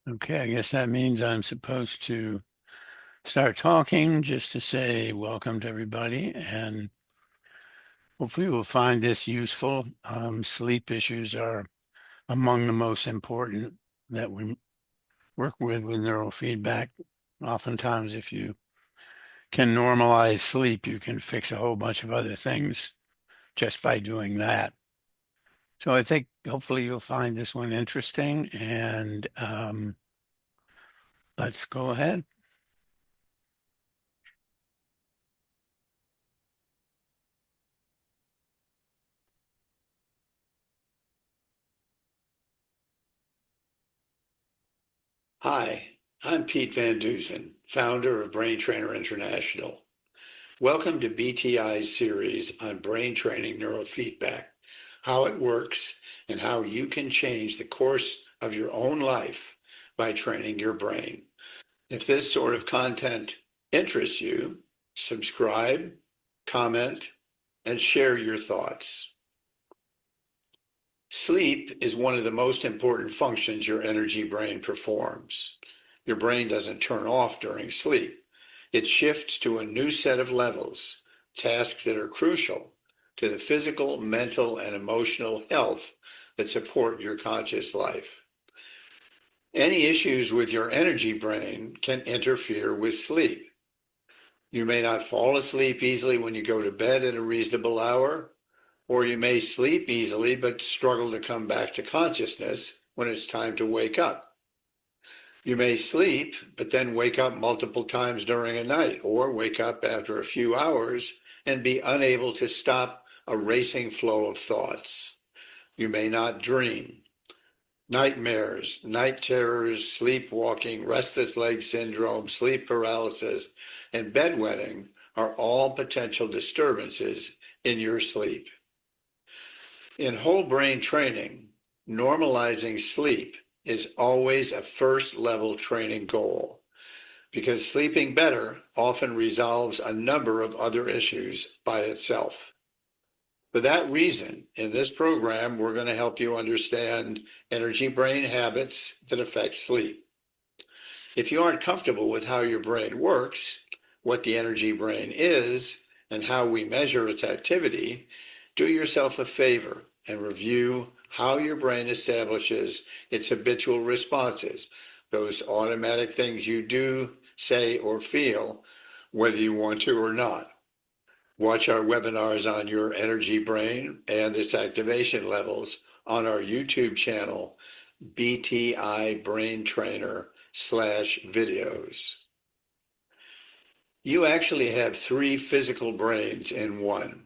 Okay, I guess that means I'm supposed to start talking just to say welcome to everybody, and hopefully we'll find this useful. Sleep issues are among the most important that we work with neurofeedback. Oftentimes, if you can normalize sleep, you can fix a whole bunch of other things just by doing that. So I think hopefully you'll find this one interesting, and let's go ahead. Hi, I'm Pete Van Dusen, founder of Brain Trainer International. Welcome to BTI's series on brain training neurofeedback, how it works, and how you can change the course of your own life by training your brain. If this sort of content interests you, subscribe, comment, and share your thoughts. Sleep is one of the most important functions your energy brain performs. Your brain doesn't turn off during sleep. It shifts to a new set of levels, tasks that are crucial to the physical, mental, and emotional health that support your conscious life. Any issues with your energy brain can interfere with sleep. You may not fall asleep easily when you go to bed at a reasonable hour, or you may sleep easily but struggle to come back to consciousness when it's time to wake up. You may sleep, but then wake up multiple times during a night, or wake up after a few hours and be unable to stop a racing flow of thoughts. You may not dream. Nightmares, night terrors, sleepwalking, restless leg syndrome, sleep paralysis, and bedwetting are all potential disturbances in your sleep. In whole brain training, normalizing sleep is always a first level training goal because sleeping better often resolves a number of other issues by itself. For that reason, in this program, we're going to help you understand energy brain habits that affect sleep. If you aren't comfortable with how your brain works, what the energy brain is, and how we measure its activity, do yourself a favor and review how your brain establishes its habitual responses, those automatic things you do, say, or feel, whether you want to or not. Watch our webinars on your energy brain and its activation levels on our YouTube channel, BTI Brain Trainer /videos. You actually have three physical brains in one.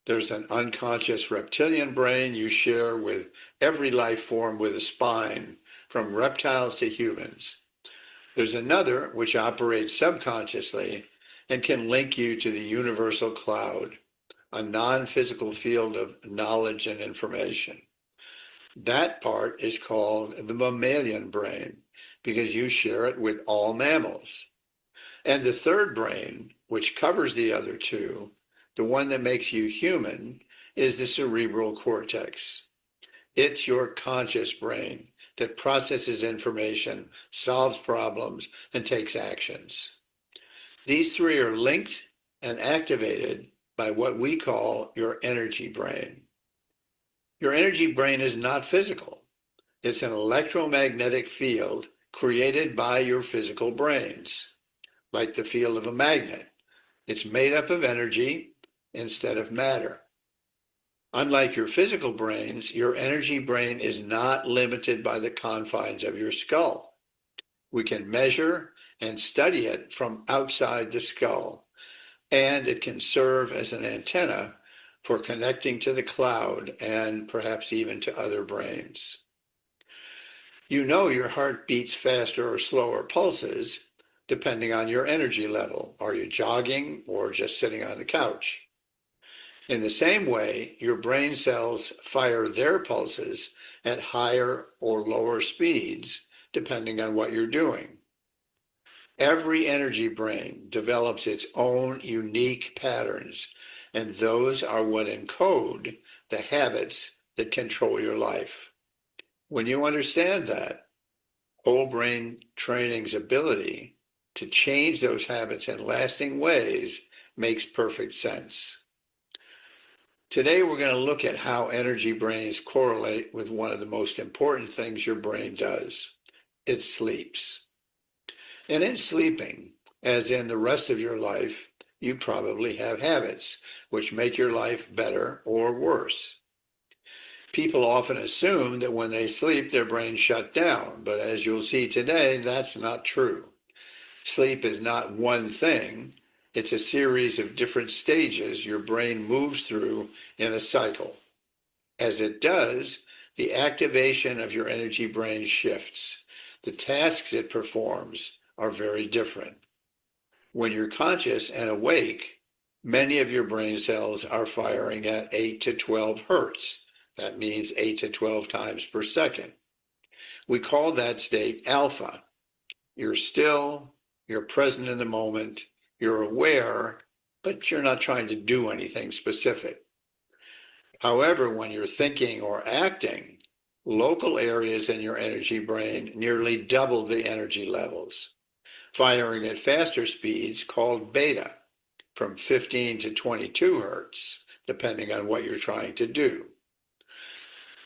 There's an unconscious reptilian brain you share with every life form with a spine, from reptiles to humans. There's another which operates subconsciously and can link you to the universal cloud, a non-physical field of knowledge and information. That part is called the mammalian brain because you share it with all mammals. And the third brain, which covers the other two, the one that makes you human, is the cerebral cortex. It's your conscious brain that processes information, solves problems, and takes actions. These three are linked and activated by what we call your energy brain. Your energy brain is not physical. It's an electromagnetic field created by your physical brains, like the field of a magnet. It's made up of energy instead of matter. Unlike your physical brains, your energy brain is not limited by the confines of your skull. We can measure and study it from outside the skull, and it can serve as an antenna for connecting to the cloud and perhaps even to other brains. You know your heart beats faster or slower pulses depending on your energy level. Are you jogging or just sitting on the couch? In the same way, your brain cells fire their pulses at higher or lower speeds depending on what you're doing. Every energy brain develops its own unique patterns, and those are what encode the habits that control your life. When you understand that, Whole brain training's ability to change those habits in lasting ways makes perfect sense. Today, we're going to look at how energy brains correlate with one of the most important things your brain does. It sleeps. And in sleeping, as in the rest of your life, you probably have habits which make your life better or worse. People often assume that when they sleep, their brains shut down, but as you'll see today, that's not true. Sleep is not one thing. It's a series of different stages your brain moves through in a cycle. As it does, the activation of your energy brain shifts. The tasks it performs are very different. When you're conscious and awake, many of your brain cells are firing at 8 to 12 hertz. That means 8 to 12 times per second. We call that state alpha. You're still, you're present in the moment, you're aware, but you're not trying to do anything specific. However, when you're thinking or acting, local areas in your energy brain nearly double the energy levels, firing at faster speeds called beta, from 15 to 22 hertz, depending on what you're trying to do.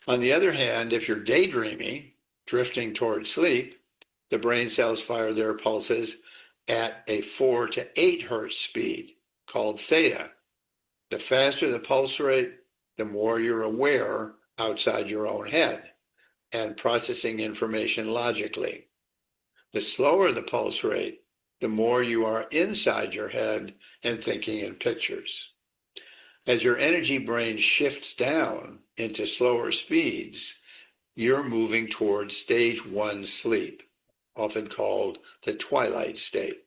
On the other hand, if you're daydreaming, drifting toward sleep, the brain cells fire their pulses at a 4 to 8 hertz speed, called theta. The faster the pulse rate, the more you're aware outside your own head and processing information logically. The slower the pulse rate, the more you are inside your head and thinking in pictures. As your energy brain shifts down into slower speeds, you're moving towards stage 1 sleep, often called the twilight state.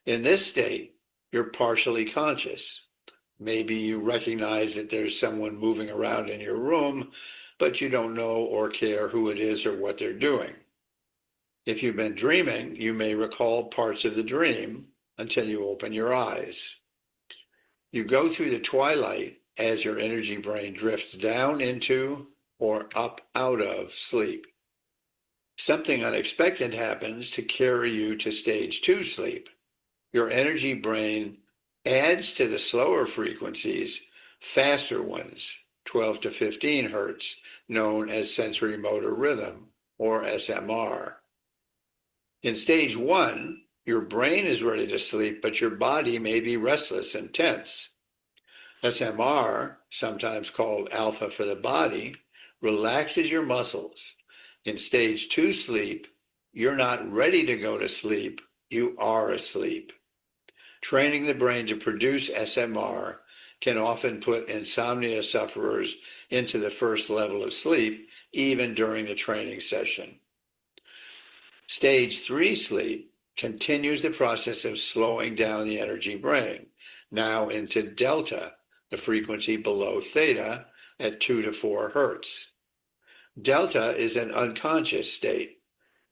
In this state, you're partially conscious. Maybe you recognize that there's someone moving around in your room, but you don't know or care who it is or what they're doing. If you've been dreaming, you may recall parts of the dream until you open your eyes. You go through the twilight as your energy brain drifts down into or up out of sleep. Something unexpected happens to carry you to stage 2 sleep. Your energy brain adds to the slower frequencies faster ones, 12 to 15 hertz, known as sensory motor rhythm, or SMR. In stage 1, your brain is ready to sleep, but your body may be restless and tense. SMR, sometimes called alpha for the body, relaxes your muscles. In stage 2 sleep, you're not ready to go to sleep, you are asleep. Training the brain to produce SMR can often put insomnia sufferers into the first level of sleep, even during the training session. Stage 3 sleep continues the process of slowing down the energy brain, now into delta, the frequency below theta, at 2 to 4 hertz. Delta is an unconscious state.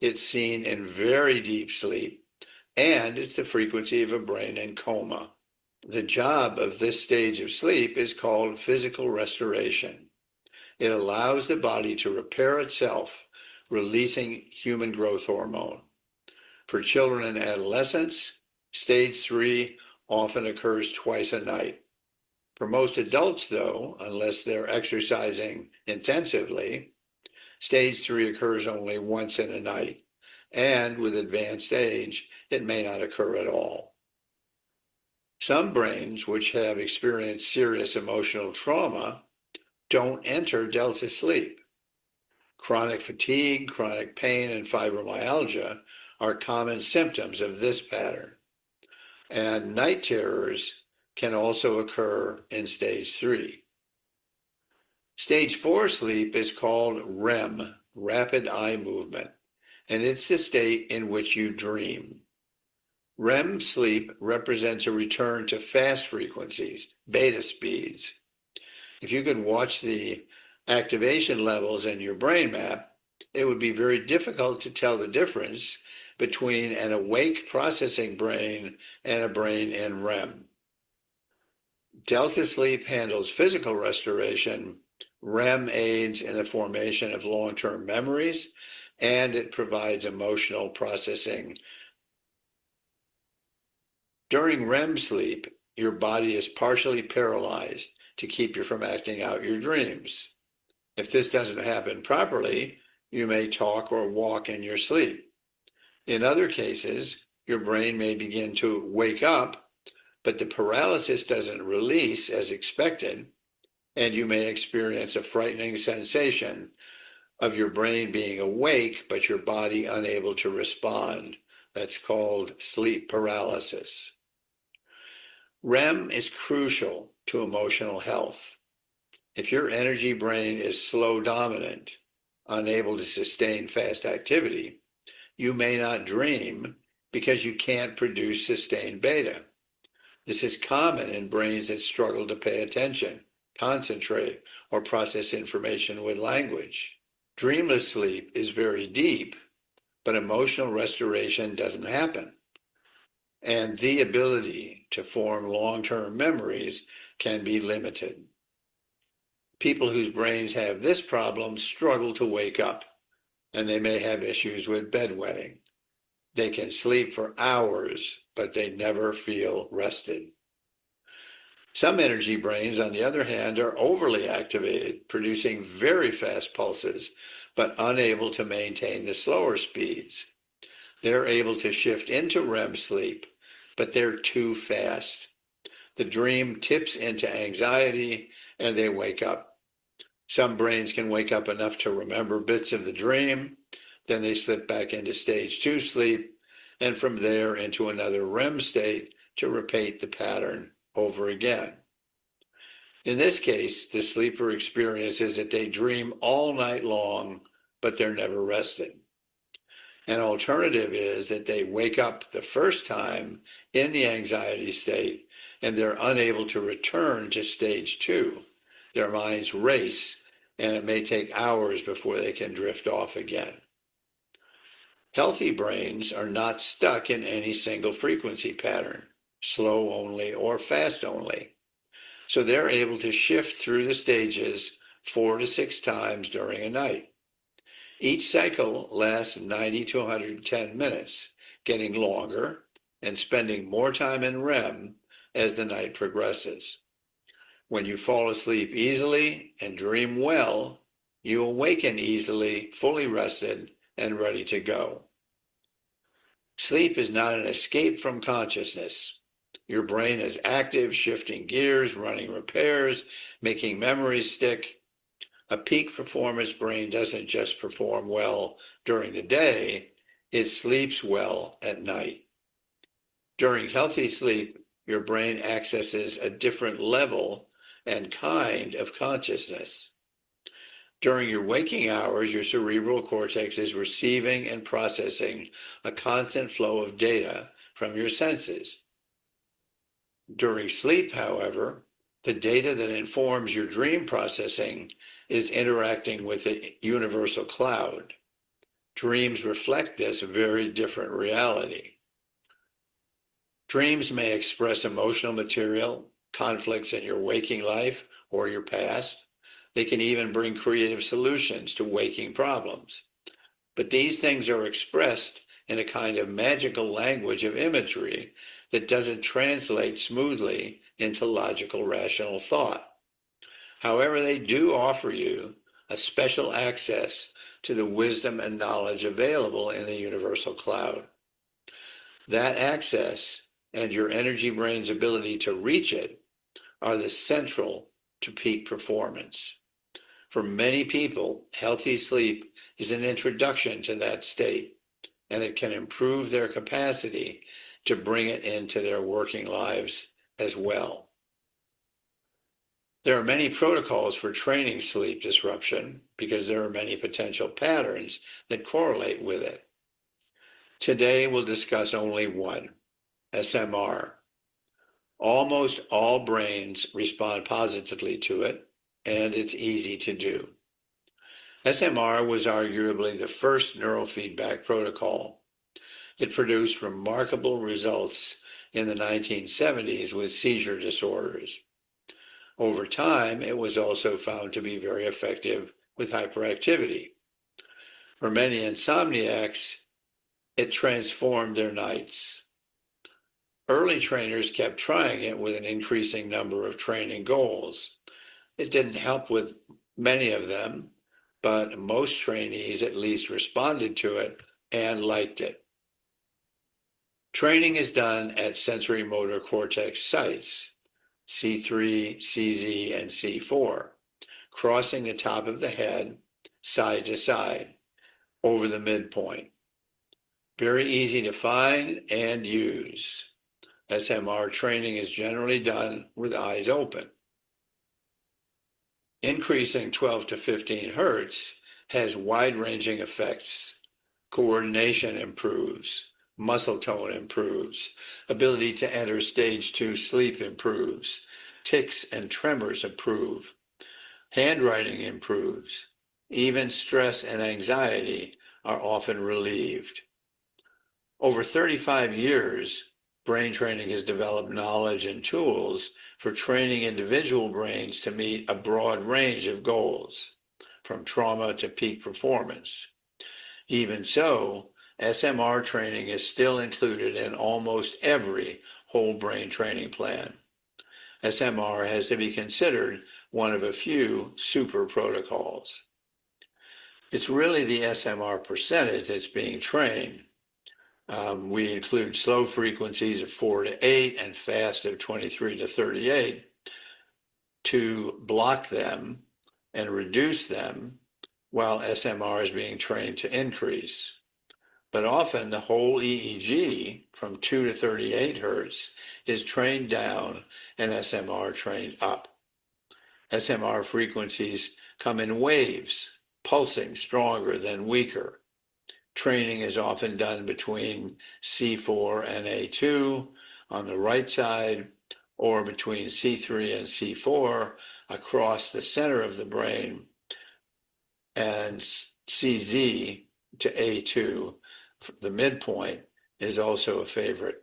It's seen in very deep sleep, and it's the frequency of a brain in coma. The job of this stage of sleep is called physical restoration. It allows the body to repair itself, releasing human growth hormone. For children and adolescents, stage 3 often occurs twice a night. For most adults, though, unless they're exercising intensively, stage 3 occurs only once in a night, and with advanced age, it may not occur at all. Some brains which have experienced serious emotional trauma don't enter delta sleep. Chronic fatigue, chronic pain, and fibromyalgia are common symptoms of this pattern. And night terrors can also occur in stage 3. Stage 4 sleep is called REM, rapid eye movement, and it's the state in which you dream. REM sleep represents a return to fast frequencies, beta speeds. If you could watch the activation levels in your brain map, it would be very difficult to tell the difference between an awake processing brain and a brain in REM. Delta sleep handles physical restoration. REM aids in the formation of long-term memories, and it provides emotional processing. During REM sleep, your body is partially paralyzed to keep you from acting out your dreams. If this doesn't happen properly, you may talk or walk in your sleep. In other cases, your brain may begin to wake up, but the paralysis doesn't release as expected, and you may experience a frightening sensation of your brain being awake, but your body unable to respond. That's called sleep paralysis. REM is crucial to emotional health. If your energy brain is slow dominant, unable to sustain fast activity, you may not dream because you can't produce sustained beta. This is common in brains that struggle to pay attention, concentrate, or process information with language. Dreamless sleep is very deep, but emotional restoration doesn't happen. And the ability to form long-term memories can be limited. People whose brains have this problem struggle to wake up, and they may have issues with bedwetting. They can sleep for hours, but they never feel rested. Some energy brains, on the other hand, are overly activated, producing very fast pulses, but unable to maintain the slower speeds. They're able to shift into REM sleep, but they're too fast. The dream tips into anxiety and they wake up. Some brains can wake up enough to remember bits of the dream, then they slip back into stage 2 sleep, and from there into another REM state to repeat the pattern over again. In this case, the sleeper experiences that they dream all night long, but they're never rested. An alternative is that they wake up the first time in the anxiety state and they're unable to return to stage 2. Their minds race, and it may take hours before they can drift off again. Healthy brains are not stuck in any single frequency pattern, slow only or fast only. So they're able to shift through the stages 4 to 6 times during a night. Each cycle lasts 90 to 110 minutes, getting longer and spending more time in REM as the night progresses. When you fall asleep easily and dream well, you awaken easily, fully rested, and ready to go. Sleep is not an escape from consciousness. Your brain is active, shifting gears, running repairs, making memories stick. A peak performance brain doesn't just perform well during the day, it sleeps well at night. During healthy sleep, your brain accesses a different level and kind of consciousness. During your waking hours, your cerebral cortex is receiving and processing a constant flow of data from your senses. During sleep, however, the data that informs your dream processing is interacting with the universal cloud. Dreams reflect this very different reality. Dreams may express emotional material, conflicts in your waking life or your past. They can even bring creative solutions to waking problems. But these things are expressed in a kind of magical language of imagery that doesn't translate smoothly into logical, rational thought. However, they do offer you a special access to the wisdom and knowledge available in the universal cloud. That access and your energy brain's ability to reach it are the central to peak performance. For many people, healthy sleep is an introduction to that state, and it can improve their capacity to bring it into their working lives as well. There are many protocols for training sleep disruption because there are many potential patterns that correlate with it. Today, we'll discuss only one, SMR. Almost all brains respond positively to it, and it's easy to do. SMR was arguably the first neurofeedback protocol. It produced remarkable results in the 1970s with seizure disorders. Over time, it was also found to be very effective with hyperactivity. For many insomniacs, it transformed their nights. Early trainers kept trying it with an increasing number of training goals. It didn't help with many of them, but most trainees at least responded to it and liked it. Training is done at sensory motor cortex sites, C3, CZ, and C4, crossing the top of the head, side to side, over the midpoint. Very easy to find and use. SMR training is generally done with eyes open. Increasing 12 to 15 hertz has wide-ranging effects. Coordination improves, muscle tone improves, ability to enter stage 2 sleep improves, tics and tremors improve, handwriting improves, even stress and anxiety are often relieved. Over 35 years, brain training has developed knowledge and tools for training individual brains to meet a broad range of goals, from trauma to peak performance. Even so, SMR training is still included in almost every whole brain training plan. SMR has to be considered one of a few super protocols. It's really the SMR percentage that's being trained. We include slow frequencies of 4 to 8 and fast of 23 to 38 to block them and reduce them while SMR is being trained to increase. But often the whole EEG from 2 to 38 hertz is trained down and SMR trained up. SMR frequencies come in waves, pulsing stronger than weaker. Training is often done between C4 and A2 on the right side, or between C3 and C4 across the center of the brain, and CZ to A2, the midpoint, is also a favorite.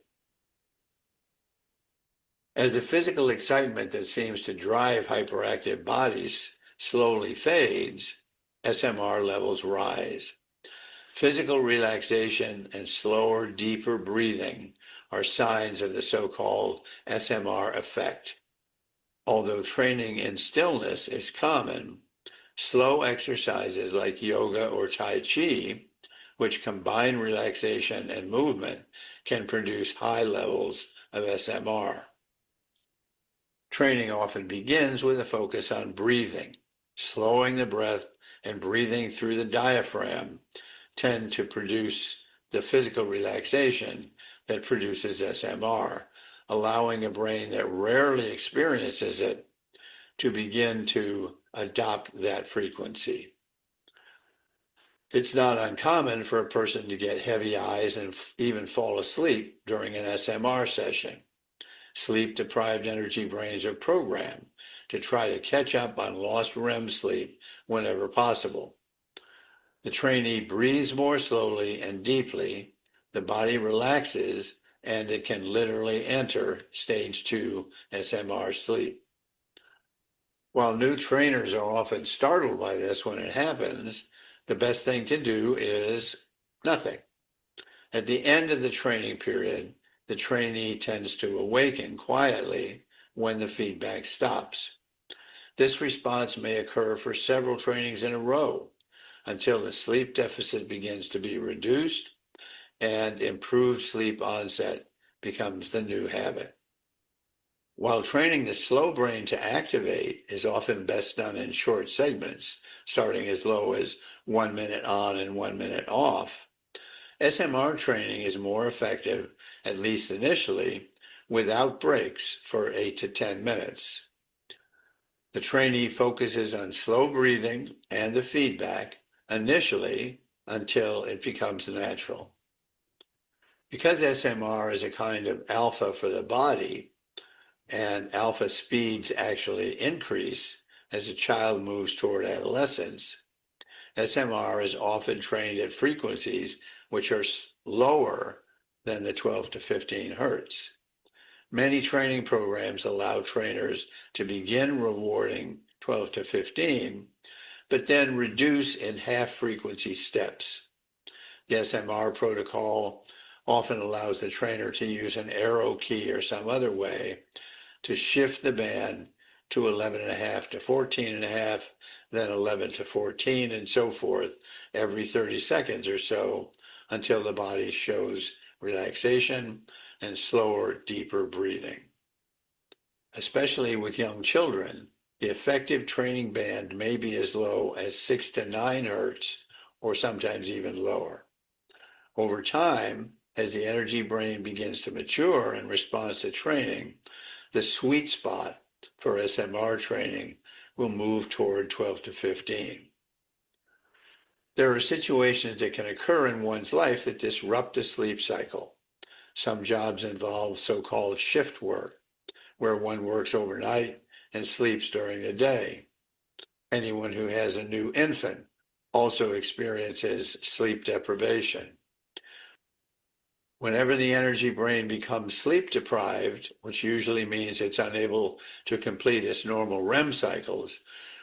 As the physical excitement that seems to drive hyperactive bodies slowly fades, SMR levels rise. Physical relaxation and slower, deeper breathing are signs of the so-called SMR effect. Although training in stillness is common, slow exercises like yoga or Tai Chi, which combine relaxation and movement, can produce high levels of SMR. Training often begins with a focus on breathing. Slowing the breath and breathing through the diaphragm tend to produce the physical relaxation that produces SMR, allowing a brain that rarely experiences it to begin to adopt that frequency. It's not uncommon for a person to get heavy eyes and even fall asleep during an SMR session. Sleep-deprived energy brains are programmed to try to catch up on lost REM sleep whenever possible. The trainee breathes more slowly and deeply, the body relaxes, and it can literally enter stage 2 SMR sleep. While new trainers are often startled by this when it happens, the best thing to do is nothing. At the end of the training period, the trainee tends to awaken quietly when the feedback stops. This response may occur for several trainings in a row until the sleep deficit begins to be reduced and improved sleep onset becomes the new habit. While training the slow brain to activate is often best done in short segments, starting as low as 1 minute on and 1 minute off, SMR training is more effective, at least initially, without breaks for 8 to 10 minutes. The trainee focuses on slow breathing and the feedback initially until it becomes natural. Because SMR is a kind of alpha for the body, and alpha speeds actually increase as a child moves toward adolescence, SMR is often trained at frequencies which are lower than the 12 to 15 hertz. Many training programs allow trainers to begin rewarding 12 to 15, but then reduce in half frequency steps. The SMR protocol often allows the trainer to use an arrow key or some other way to shift the band to 11.5 to 14.5, then 11 to 14, and so forth every 30 seconds or so until the body shows relaxation and slower, deeper breathing. Especially with young children, the effective training band may be as low as 6 to 9 hertz, or sometimes even lower. Over time, as the energy brain begins to mature in response to training, the sweet spot for SMR training will move toward 12 to 15. There are situations that can occur in one's life that disrupt the sleep cycle. Some jobs involve so-called shift work, where one works overnight and sleeps during the day. Anyone who has a new infant also experiences sleep deprivation. Whenever the energy brain becomes sleep deprived, which usually means it's unable to complete its normal REM cycles,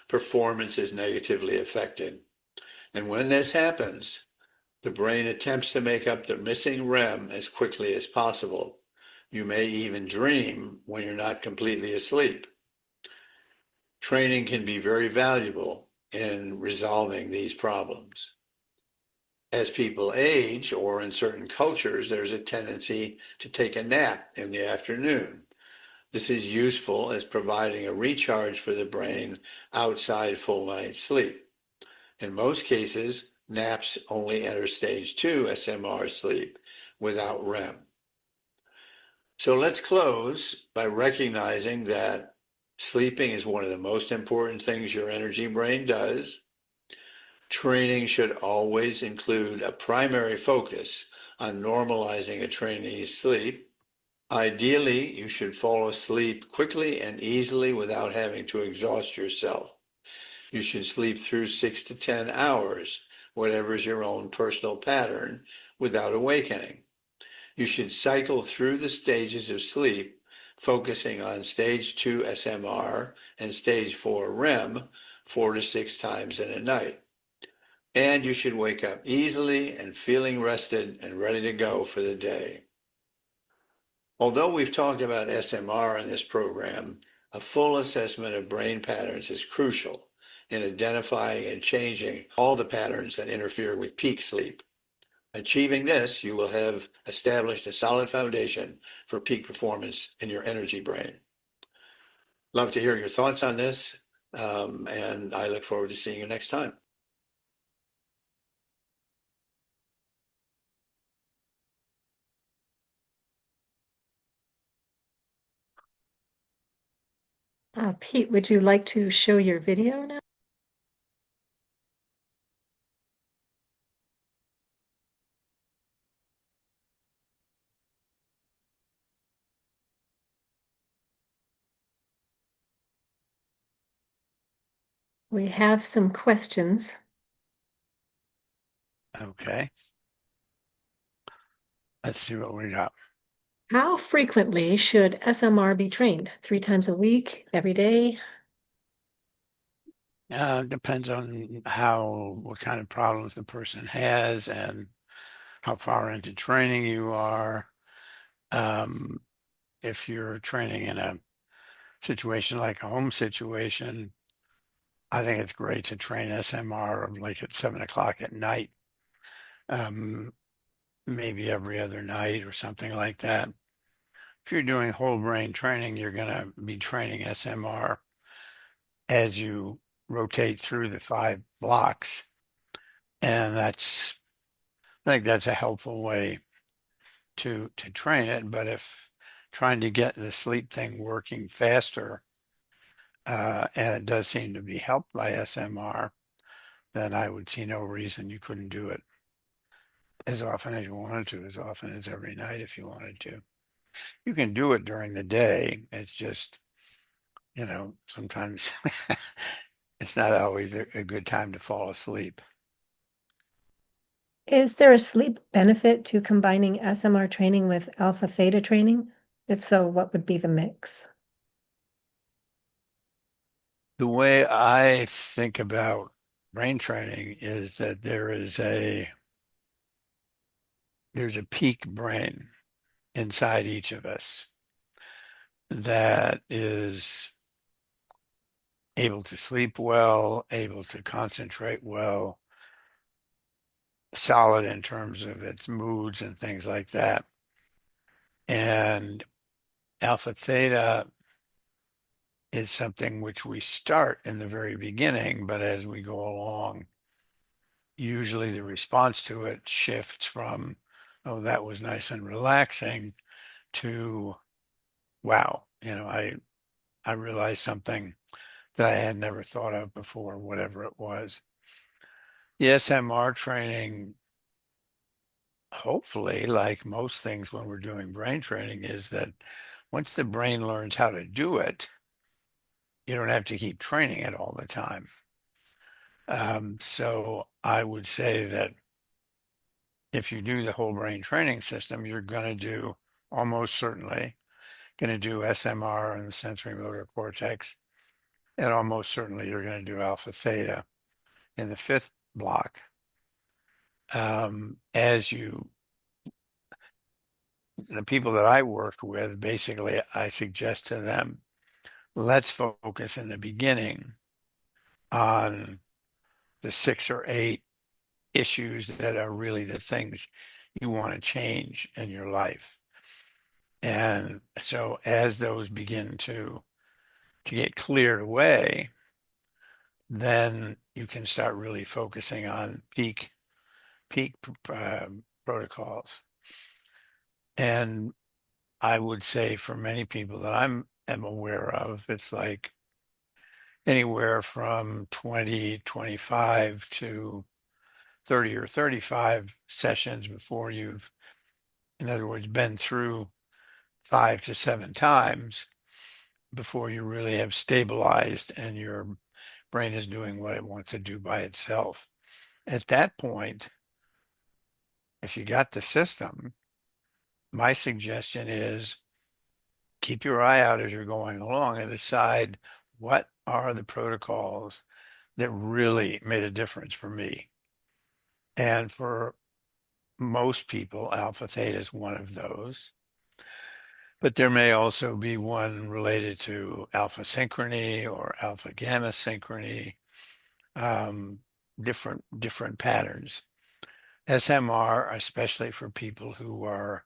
performance is negatively affected. And when this happens, the brain attempts to make up the missing REM as quickly as possible. You may even dream when you're not completely asleep. Training can be very valuable in resolving these problems. As people age, or in certain cultures, there's a tendency to take a nap in the afternoon. This is useful as providing a recharge for the brain outside full night sleep. In most cases, naps only enter stage 2 SMR sleep without REM. So let's close by recognizing that sleeping is one of the most important things your energy brain does. Training should always include a primary focus on normalizing a trainee's sleep. Ideally, you should fall asleep quickly and easily without having to exhaust yourself. You should sleep through 6 to 10 hours, whatever is your own personal pattern, without awakening. You should cycle through the stages of sleep, focusing on stage 2 SMR and stage 4 REM 4 to 6 times in a night. And you should wake up easily and feeling rested and ready to go for the day. Although we've talked about SMR in this program, a full assessment of brain patterns is crucial in identifying and changing all the patterns that interfere with peak sleep. Achieving this, you will have established a solid foundation for peak performance in your energy brain. Love to hear your thoughts on this, and I look forward to seeing you next time. Pete, would you like to show your video now? We have some questions. Okay. Let's see what we got. How frequently should SMR be trained? 3 times a week, every day? Depends on what kind of problems the person has and how far into training you are. Um, if you're training in a situation like a home situation, I think it's great to train SMR like at 7 o'clock at night, um, maybe every other night or something like that. If you're doing whole brain training, you're going to be training SMR as you rotate through the 5 blocks. And I think that's a helpful way to train it. But if trying to get the sleep thing working faster, and it does seem to be helped by SMR, then I would see no reason you couldn't do it as often as you wanted to, as often as every night if you wanted to. You can do it during the day. It's just, sometimes it's not always a good time to fall asleep. Is there a sleep benefit to combining SMR training with alpha theta training? If so, what would be the mix? The way I think about brain training is that there's a peak brain inside each of us that is able to sleep well, able to concentrate well, solid in terms of its moods and things like that. And alpha theta is something which we start in the very beginning, but as we go along, usually the response to it shifts from, oh, that was nice and relaxing, to, wow, I realized something that I had never thought of before, whatever it was. The SMR training, hopefully, like most things when we're doing brain training, is that once the brain learns how to do it, you don't have to keep training it all the time. So I would say that if you do the whole brain training system, you're going to do almost certainly going to do SMR and the sensory motor cortex, and almost certainly you're going to do alpha theta in the fifth block. As you, the people that I worked with, basically, I suggest to them, let's focus in the beginning on the 6 or 8 issues that are really the things you want to change in your life. And so as those begin to get cleared away, then you can start really focusing on peak protocols. And I would say for many people that am aware of, it's like anywhere from 20, 25 to 30 or 35 sessions before you've, in other words, been through 5 to 7 times before you really have stabilized and your brain is doing what it wants to do by itself. At that point, if you got the system, my suggestion is keep your eye out as you're going along and decide what are the protocols that really made a difference for me. And for most people, alpha theta is one of those. But there may also be one related to alpha synchrony or alpha gamma synchrony, um, different patterns. SMR, especially for people who are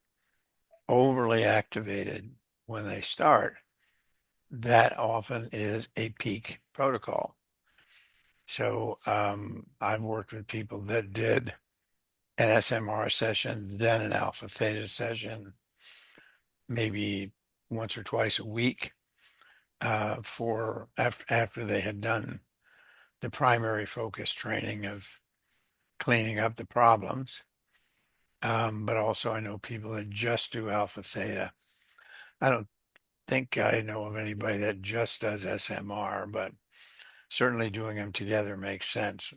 overly activated when they start, that often is a peak protocol. So I've worked with people that did an SMR session, then an alpha theta session, maybe once or twice a week for after they had done the primary focus training of cleaning up the problems. But also I know people that just do alpha theta. I don't think I know of anybody that just does SMR, but certainly doing them together makes sense.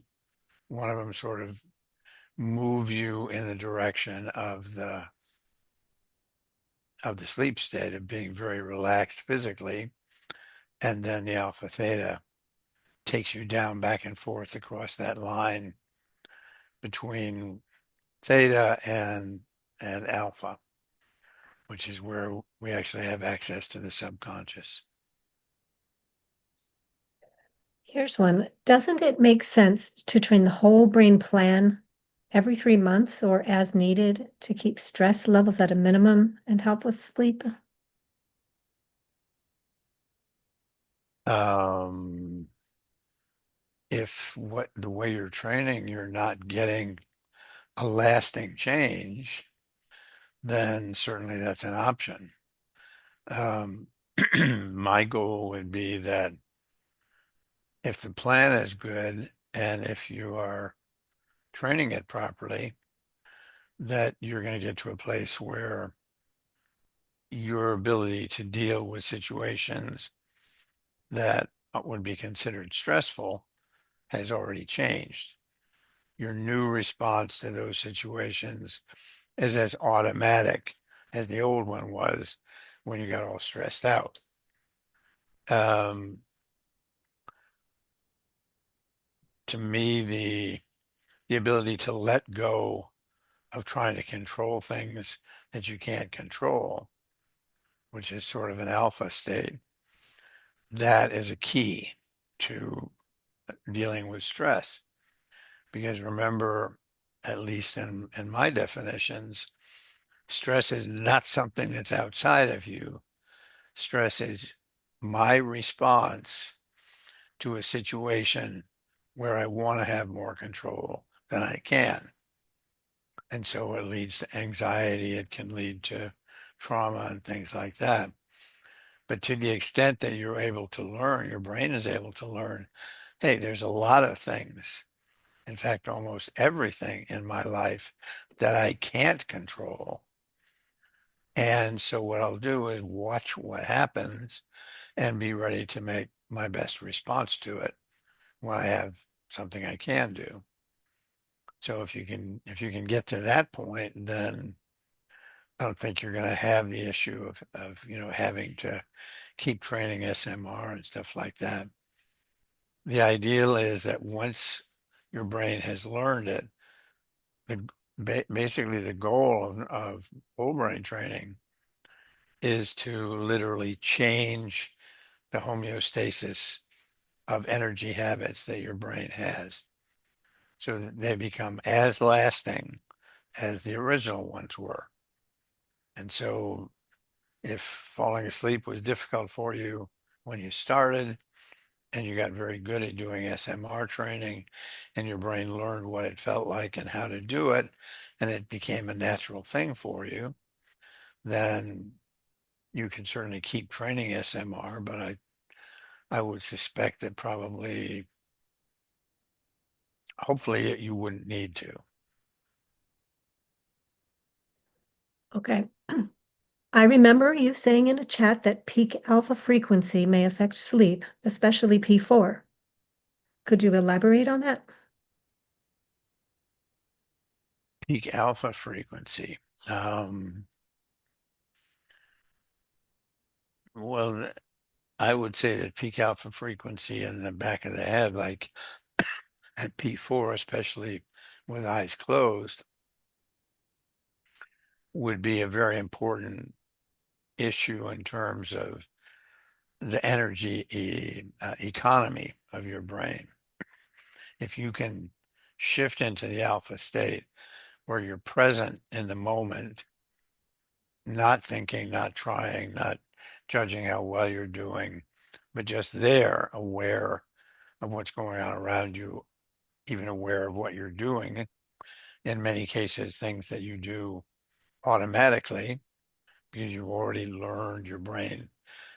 One of them sort of move you in the direction of the sleep state of being very relaxed physically, and then the alpha theta takes you down back and forth across that line between theta and alpha, which is where we actually have access to the subconscious. Here's one. Doesn't it make sense to train the whole brain plan every 3 months or as needed to keep stress levels at a minimum and help with sleep? Um, if what the way you're training, you're not getting a lasting change, then certainly that's an option. Um, my goal would be that if the plan is good and if you are training it properly, that you're going to get to a place where your ability to deal with situations that would be considered stressful has already changed. Your new response to those situations is as automatic as the old one was when you got all stressed out. Um, to me, the ability to let go of trying to control things that you can't control, which is sort of an alpha state, that is a key to dealing with stress. Because remember, at least in my definitions, stress is not something that's outside of you. Stress is my response to a situation where I want to have more control than I can. And so it leads to anxiety. It can lead to trauma and things like that. But to the extent that you're able to learn, your brain is able to learn, hey, there's a lot of things, in fact, almost everything in my life that I can't control. And so what I'll do is watch what happens and be ready to make my best response to it when I have something I can do. So if you can get to that point, then I don't think you're going to have the issue of having to keep training SMR and stuff like that. The ideal is that once your brain has learned it, the basically the goal of whole brain training is to literally change the homeostasis of energy habits that your brain has so that they become as lasting as the original ones were. And so if falling asleep was difficult for you when you started and you got very good at doing SMR training and your brain learned what it felt like and how to do it, and it became a natural thing for you, then you can certainly keep training SMR, but I would suspect that probably, hopefully, you wouldn't need to. Okay. I remember you saying in a chat that peak alpha frequency may affect sleep, especially P4. Could you elaborate on that? Peak alpha frequency. Well, I would say that peak alpha frequency in the back of the head, like at P4, especially with eyes closed, would be a very important issue in terms of the energy economy of your brain. If you can shift into the alpha state where you're present in the moment, not thinking, not trying, not judging how well you're doing, but just there, aware of what's going on around you, even aware of what you're doing. In many cases, things that you do automatically because you've already learned, your brain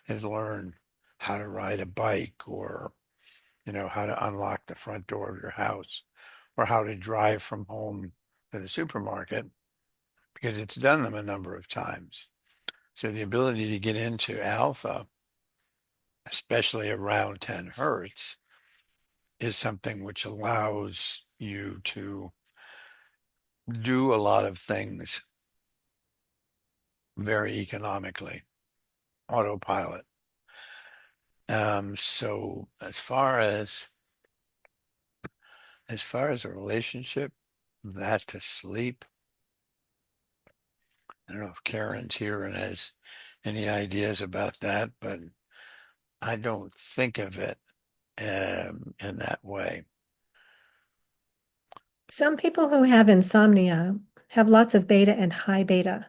has learned how to ride a bike or, how to unlock the front door of your house or how to drive from home to the supermarket because it's done them a number of times. So the ability to get into alpha, especially around 10 hertz, is something which allows you to do a lot of things very economically, autopilot. So as far as a relationship, that to sleep, I don't know if Karen's here and has any ideas about that, but I don't think of it in that way. Some people who have insomnia have lots of beta and high beta.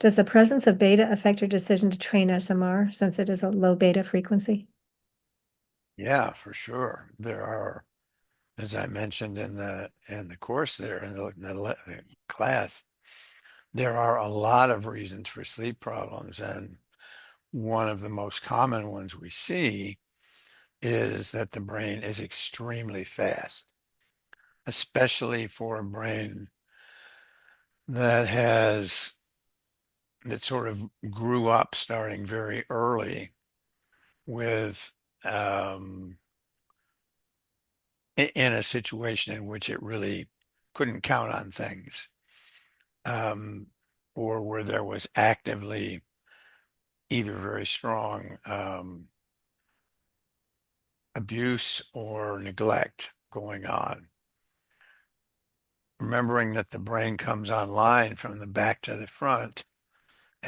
Does the presence of beta affect your decision to train SMR since it is a low beta frequency? Yeah, for sure. There are, as I mentioned in the course there in the class, there are a lot of reasons for sleep problems, and one of the most common ones we see is that the brain is extremely fast, especially for a brain that has that sort of grew up starting very early with in a situation in which it really couldn't count on things, um, or where there was actively either very strong abuse or neglect. going on. Remembering that the brain comes online from the back to the front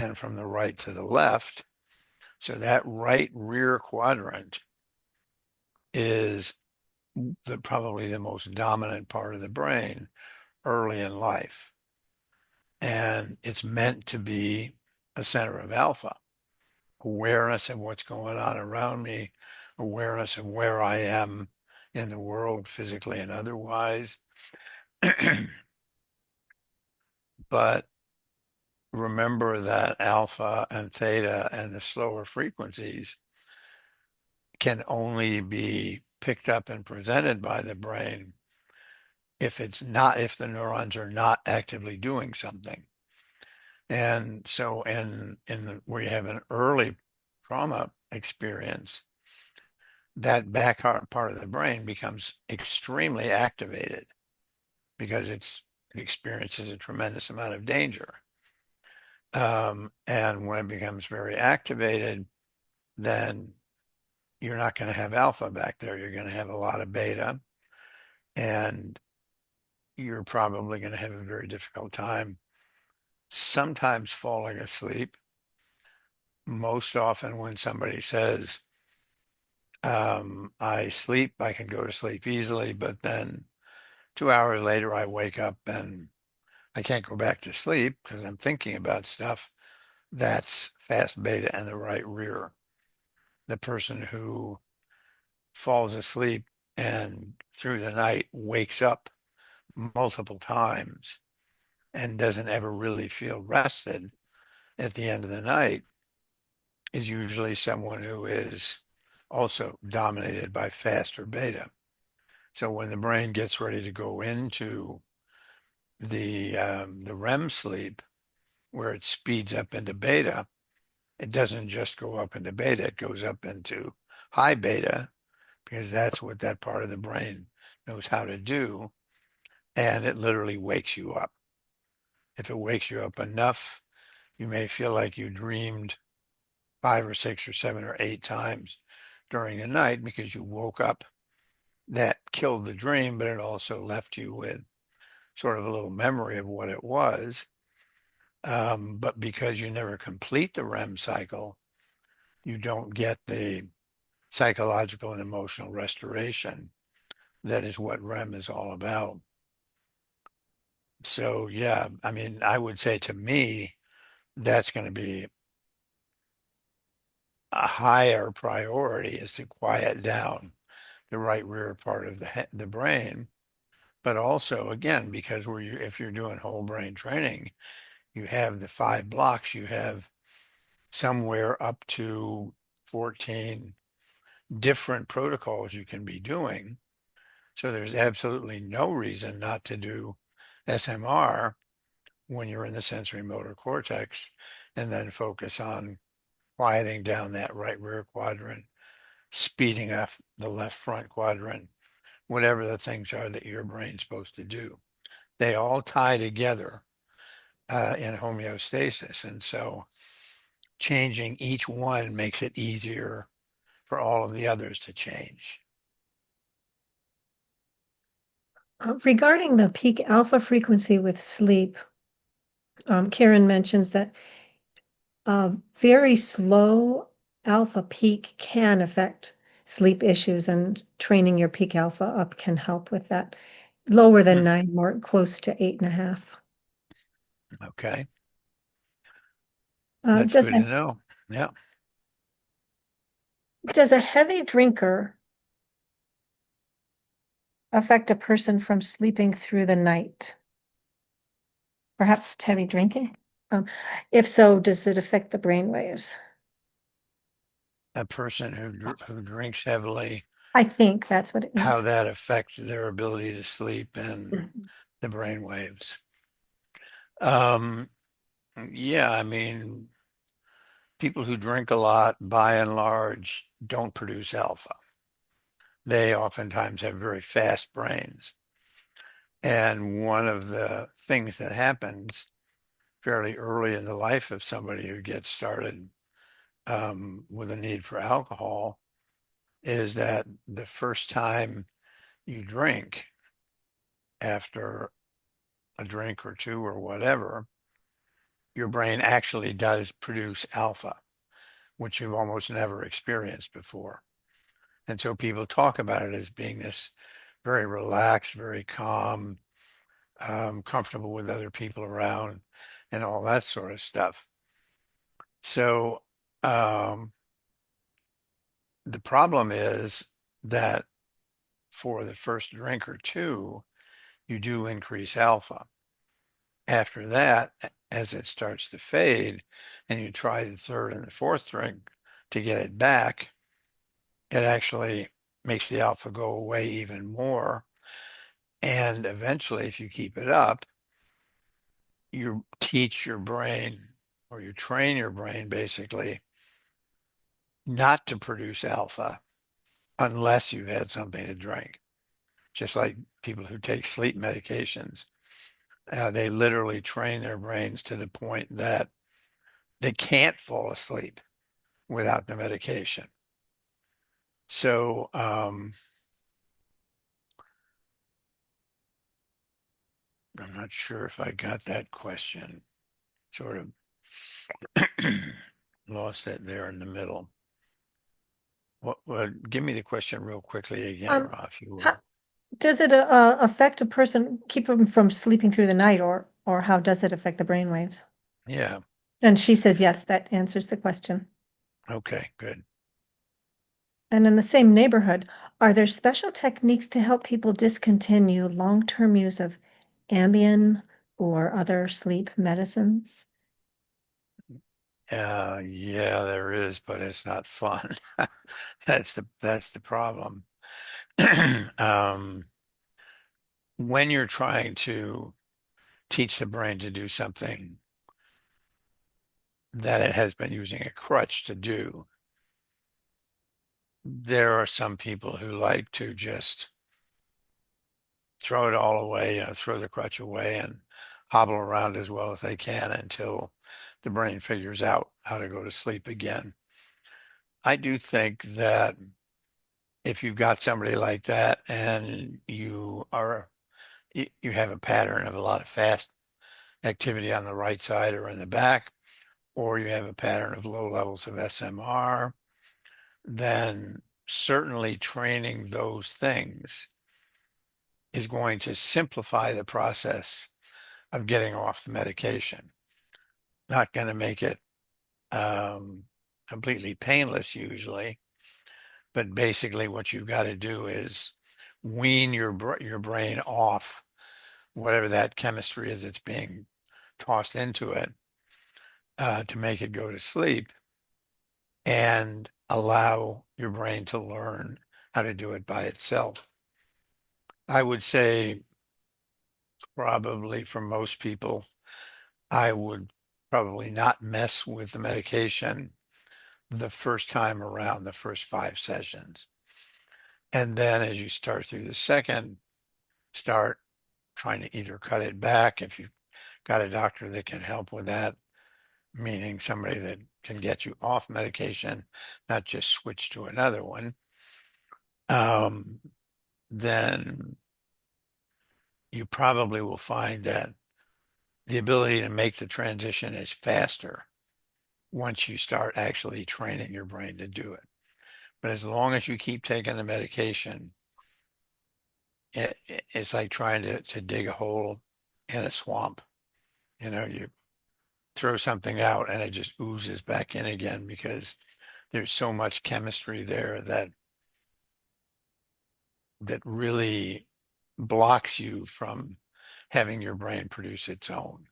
and from the right to the left. So that right rear quadrant is probably the most dominant part of the brain early in life. And it's meant to be a center of alpha, awareness of what's going on around me, awareness of where I am in the world, physically and otherwise. But remember that alpha and theta and the slower frequencies can only be picked up and presented by the brain if the neurons are not actively doing something. And so where you have an early trauma experience, that back part of the brain becomes extremely activated because it experiences a tremendous amount of danger. And when it becomes very activated, then you're not going to have alpha back there. You're going to have a lot of beta, and you're probably going to have a very difficult time sometimes falling asleep. Most often when somebody says, I can go to sleep easily, but then 2 hours later I wake up and I can't go back to sleep because I'm thinking about stuff. That's fast beta and the right rear. The person who falls asleep and through the night wakes up multiple times and doesn't ever really feel rested at the end of the night is usually someone who is also dominated by fast or beta. So when the brain gets ready to go into the REM sleep, where it speeds up into beta, it doesn't just go up into beta, it goes up into high beta because that's what that part of the brain knows how to do. And it literally wakes you up. If it wakes you up enough, you may feel like you dreamed 5 or 6 or 7 or 8 times during the night because you woke up. That killed the dream, but it also left you with sort of a little memory of what it was. But because you never complete the REM cycle, you don't get the psychological and emotional restoration. That is what REM is all about. So, yeah, I mean, I would say to me, that's going to be a higher priority is to quiet down the right rear part of the brain. But also, again, because if you're doing whole brain training, you have the 5 blocks, you have somewhere up to 14 different protocols you can be doing. So there's absolutely no reason not to do SMR when you're in the sensory motor cortex and then focus on quieting down that right rear quadrant, speeding up the left front quadrant, whatever the things are that your brain's supposed to do. They all tie together in homeostasis. And so changing each one makes it easier for all of the others to change. Regarding the peak alpha frequency with sleep, Karen mentions that a very slow alpha peak can affect sleep issues, and training your peak alpha up can help with that. Lower than 9, more close to 8.5. Okay. That's good to know. Yeah. Does a heavy drinker affect a person from sleeping through the night? Perhaps heavy drinking? If so, does it affect the brain waves? A person who drinks heavily, I think that's what it how means. that affects their ability to sleep and the brain waves. Yeah, I mean, people who drink a lot, by and large, don't produce alpha. They oftentimes have very fast brains. And one of the things that happens fairly early in the life of somebody who gets started with a need for alcohol is that the first time you drink after a drink or two or whatever, your brain actually does produce alpha, which you've almost never experienced before. And so people talk about it as being this very relaxed, very calm, comfortable with other people around and all that sort of stuff. So the problem is that for the first drink or two, you do increase alpha. After that, as it starts to fade and you try the third and the fourth drink to get it back, it actually makes the alpha go away even more. And eventually, if you keep it up, you teach your brain or you train your brain basically not to produce alpha unless you've had something to drink. Just like people who take sleep medications, they literally train their brains to the point that they can't fall asleep without the medication. So, I'm not sure if I got that question. Sort of lost it there in the middle. Give me the question real quickly again, Um, Rob, if you would. how, does it affect a person, keep them from sleeping through the night, or how does it affect the brain waves? Yeah. And she says yes, that answers the question. Okay, good. And in the same neighborhood, are there special techniques to help people discontinue long-term use of Ambien or other sleep medicines? Yeah, there is, but it's not fun. That's the problem. Um, when you're trying to teach the brain to do something that it has been using a crutch to do, there are some people who like to just throw it all away, throw the crutch away and hobble around as well as they can until the brain figures out how to go to sleep again. I do think that if you've got somebody like that and you have a pattern of a lot of fast activity on the right side or in the back, or you have a pattern of low levels of SMR, then certainly training those things is going to simplify the process of getting off the medication. Not going to make it completely painless usually, but basically what you've got to do is wean your brain off whatever that chemistry is that's being tossed into it to make it go to sleep and allow your brain to learn how to do it by itself. I would say probably for most people, I would probably not mess with the medication the first time around, the first 5 sessions. And then as you start through the second, start trying to either cut it back if you've got a doctor that can help with that, meaning somebody that can get you off medication, not just switch to another one. Then you probably will find that the ability to make the transition is faster once you start actually training your brain to do it. But as long as you keep taking the medication, it's like trying to dig a hole in a swamp. You throw something out and it just oozes back in again because there's so much chemistry there that really blocks you from having your brain produce its own.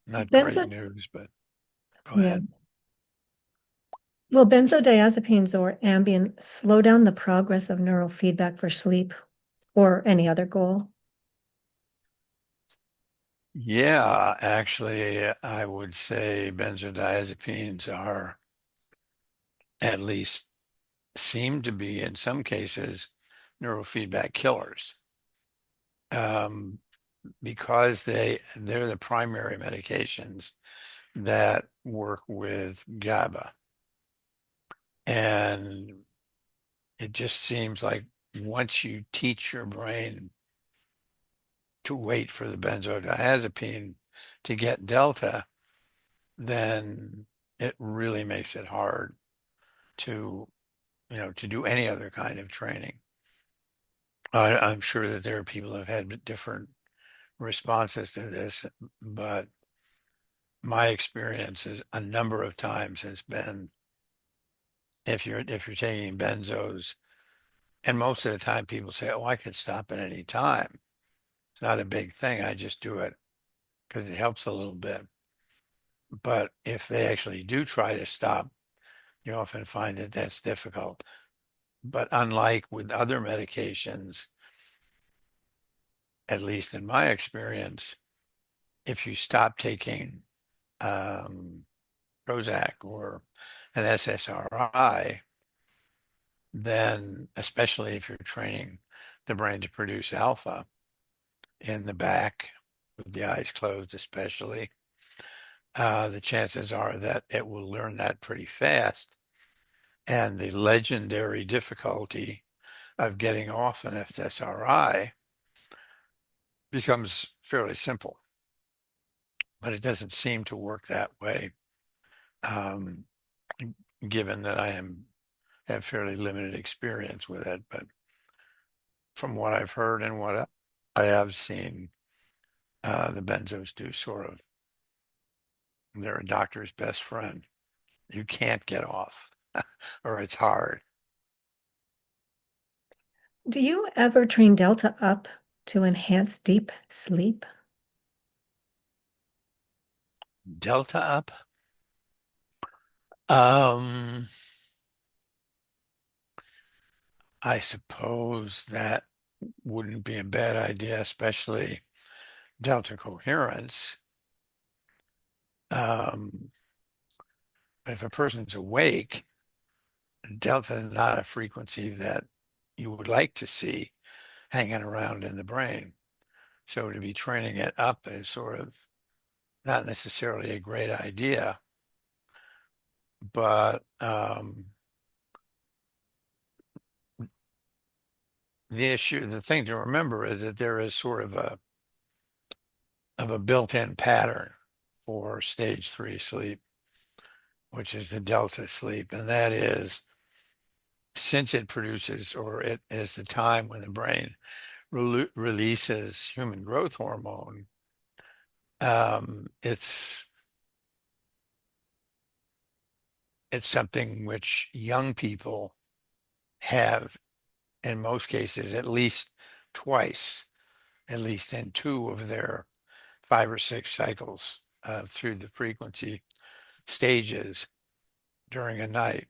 Not great Benzo, news, but go yeah. ahead. Will benzodiazepines or Ambien slow down the progress of neurofeedback for sleep or any other goal? Yeah, actually, I would say benzodiazepines are at least seem to be in some cases neurofeedback killers um, because they're the primary medications that work with GABA. And it just seems like once you teach your brain to wait for the benzodiazepine to get delta, then it really makes it hard to, to do any other kind of training. I'm sure that there are people who have had different responses to this, but my experience is a number of times has been if you're taking benzos, and most of the time people say, "Oh, I can stop at any time. It's not a big thing. I just do it because it helps a little bit." But if they actually do try to stop, you often find that that's difficult. But unlike with other medications, at least in my experience, if you stop taking um, Prozac or an SSRI, then especially if you're training the brain to produce alpha in the back with the eyes closed, especially, the chances are that it will learn that pretty fast. And the legendary difficulty of getting off an SSRI becomes fairly simple, but it doesn't seem to work that way, um, given that have fairly limited experience with it. But from what I've heard and what I have seen, the benzos do sort of, they're a doctor's best friend. You can't get off, or it's hard. Do you ever train delta up to enhance deep sleep? Delta up? Um, I suppose that wouldn't be a bad idea, especially delta coherence. Um, but if a person's awake, delta is not a frequency that you would like to see hanging around in the brain. So to be training it up is sort of not necessarily a great idea. But the thing to remember is that there is sort of a built-in pattern for stage 3 sleep, which is the delta sleep, and that is since it produces, or it is the time when the brain releases human growth hormone. It's something which young people have in most cases at least twice, at least in 2 of their 5 or 6 cycles through the frequency stages during a night.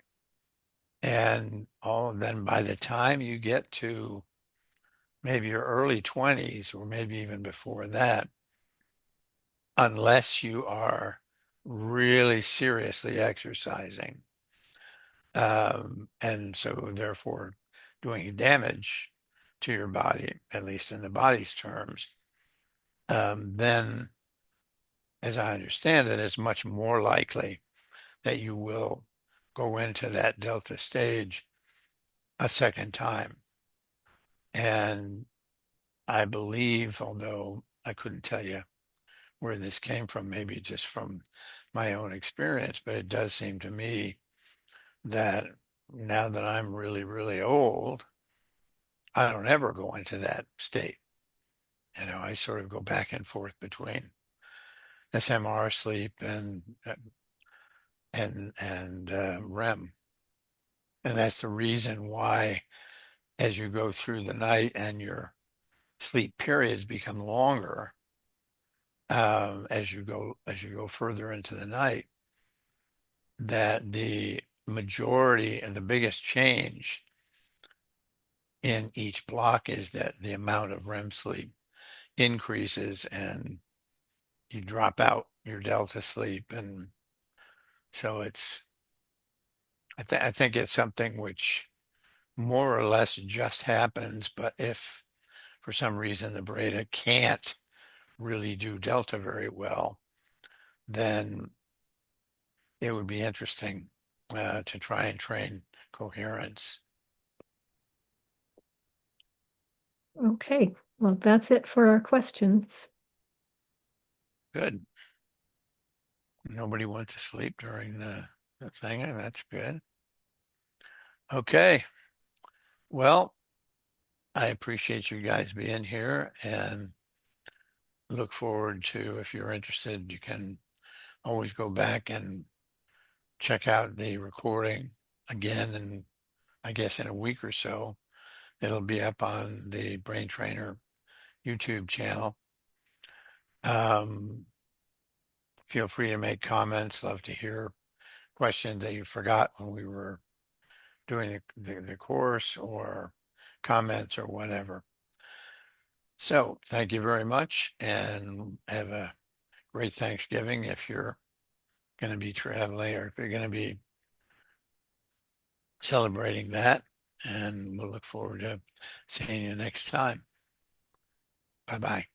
And then by the time you get to maybe your early 20s, or maybe even before that, unless you are really seriously exercising, and so therefore doing damage to your body, at least in the body's terms, then, as I understand it, it's much more likely that you will go into that delta stage a second time. And I believe, although I couldn't tell you where this came from, maybe just from my own experience, but it does seem to me that now that I'm really, really old, I don't ever go into that state. I sort of go back and forth between SMR sleep and REM. And that's the reason why, as you go through the night and your sleep periods become longer, as you go further into the night, that the majority and the biggest change in each block is that the amount of REM sleep increases and you drop out your delta sleep. And so I think it's something which more or less just happens. But if for some reason the brain can't really do delta very well, then it would be interesting to try and train coherence. Okay, well, that's it for our questions. Good. Nobody went to sleep during the thing, and that's good. Okay. Well, I appreciate you guys being here and look forward to, if you're interested, you can always go back and check out the recording again. And I guess in a week or so, it'll be up on the Brain Trainer YouTube channel. Feel free to make comments. Love to hear questions that you forgot when we were doing the course, or comments or whatever. So thank you very much, and have a great Thanksgiving if you're going to be traveling, or if you're going to be celebrating that. And we'll look forward to seeing you next time. Bye-bye.